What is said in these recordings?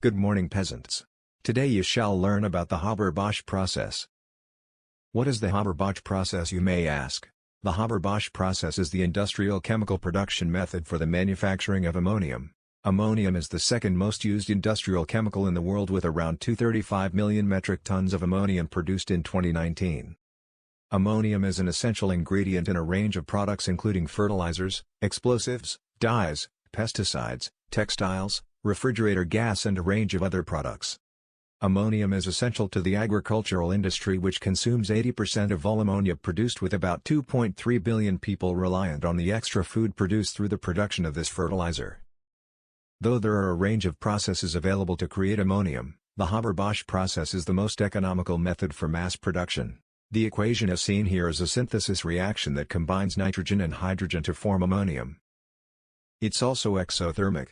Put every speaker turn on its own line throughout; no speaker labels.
Good morning, peasants. Today you shall learn about the Haber-Bosch process. What is the Haber-Bosch process, you may ask? The Haber-Bosch process is the industrial chemical production method for the manufacturing of ammonium. Ammonium is the second most used industrial chemical in the world, with around 235 million metric tons of ammonium produced in 2019. Ammonium is an essential ingredient in a range of products including fertilizers, explosives, dyes, pesticides, textiles, refrigerator gas and a range of other products. Ammonium is essential to the agricultural industry, which consumes 80% of all ammonia produced, with about 2.3 billion people reliant on the extra food produced through the production of this fertilizer. Though there are a range of processes available to create ammonium, the Haber-Bosch process is the most economical method for mass production. The equation as seen here is a synthesis reaction that combines nitrogen and hydrogen to form ammonium. It's also exothermic.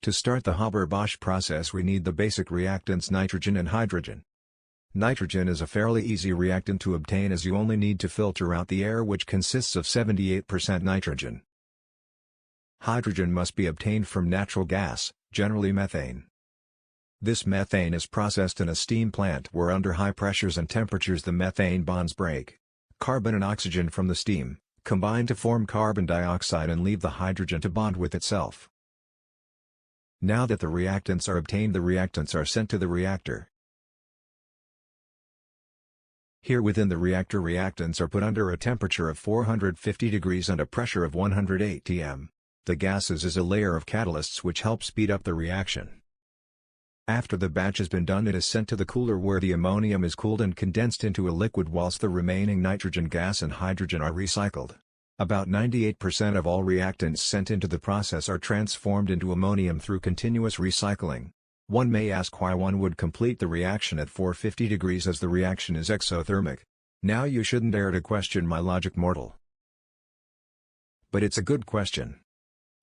To start the Haber-Bosch process, we need the basic reactants nitrogen and hydrogen. Nitrogen is a fairly easy reactant to obtain, as you only need to filter out the air, which consists of 78% nitrogen. Hydrogen must be obtained from natural gas, generally methane. This methane is processed in a steam plant where under high pressures and temperatures the methane bonds break. Carbon and oxygen from the steam combine to form carbon dioxide and leave the hydrogen to bond with itself. Now that the reactants are obtained, the reactants are sent to the reactor. Here within the reactor, reactants are put under a temperature of 450 degrees and a pressure of 100 atm. The gases is a layer of catalysts which help speed up the reaction. After the batch has been done, it is sent to the cooler where the ammonium is cooled and condensed into a liquid, whilst the remaining nitrogen gas and hydrogen are recycled. About 98% of all reactants sent into the process are transformed into ammonium through continuous recycling. One may ask why one would complete the reaction at 450 degrees, as the reaction is exothermic. Now you shouldn't dare to question my logic, mortal. But it's a good question.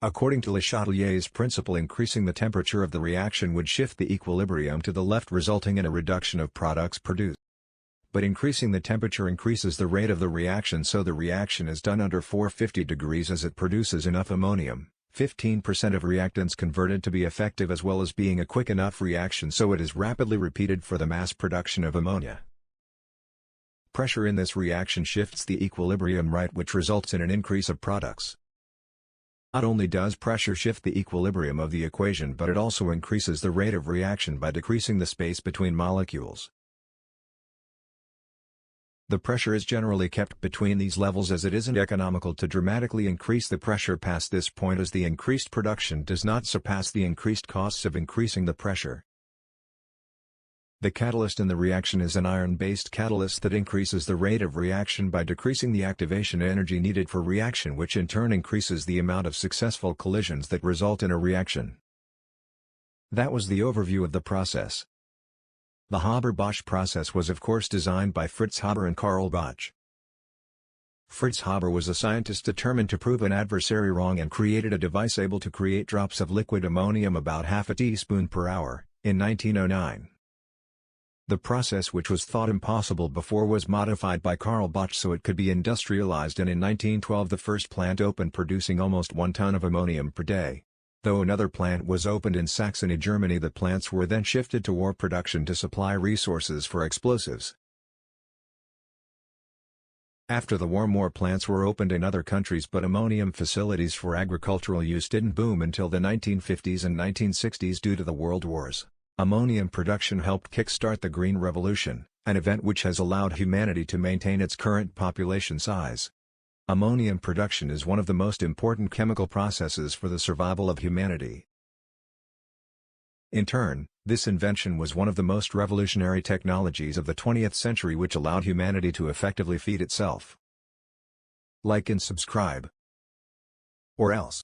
According to Le Chatelier's principle, increasing the temperature of the reaction would shift the equilibrium to the left, resulting in a reduction of products produced. But increasing the temperature increases the rate of the reaction, so the reaction is done under 450 degrees as it produces enough ammonium, 15% of reactants converted, to be effective, as well as being a quick enough reaction so it is rapidly repeated for the mass production of ammonia. Pressure in this reaction shifts the equilibrium right, which results in an increase of products. Not only does pressure shift the equilibrium of the equation, but it also increases the rate of reaction by decreasing the space between molecules. The pressure is generally kept between these levels, as it isn't economical to dramatically increase the pressure past this point, as the increased production does not surpass the increased costs of increasing the pressure. The catalyst in the reaction is an iron-based catalyst that increases the rate of reaction by decreasing the activation energy needed for reaction, which in turn increases the amount of successful collisions that result in a reaction. That was the overview of the process. The Haber-Bosch process was of course designed by Fritz Haber and Karl Bosch. Fritz Haber was a scientist determined to prove an adversary wrong, and created a device able to create drops of liquid ammonium about half a teaspoon per hour, in 1909. The process, which was thought impossible before, was modified by Karl Bosch so it could be industrialized, and in 1912 the first plant opened, producing almost 1 ton of ammonium per day. Though another plant was opened in Saxony, Germany, the plants were then shifted to war production to supply resources for explosives. After the war, more plants were opened in other countries, but ammonium facilities for agricultural use didn't boom until the 1950s and 1960s due to the World Wars. Ammonium production helped kickstart the Green Revolution, an event which has allowed humanity to maintain its current population size. Ammonium production is one of the most important chemical processes for the survival of humanity. In turn, this invention was one of the most revolutionary technologies of the 20th century, which allowed humanity to effectively feed itself. Like and subscribe. Or else.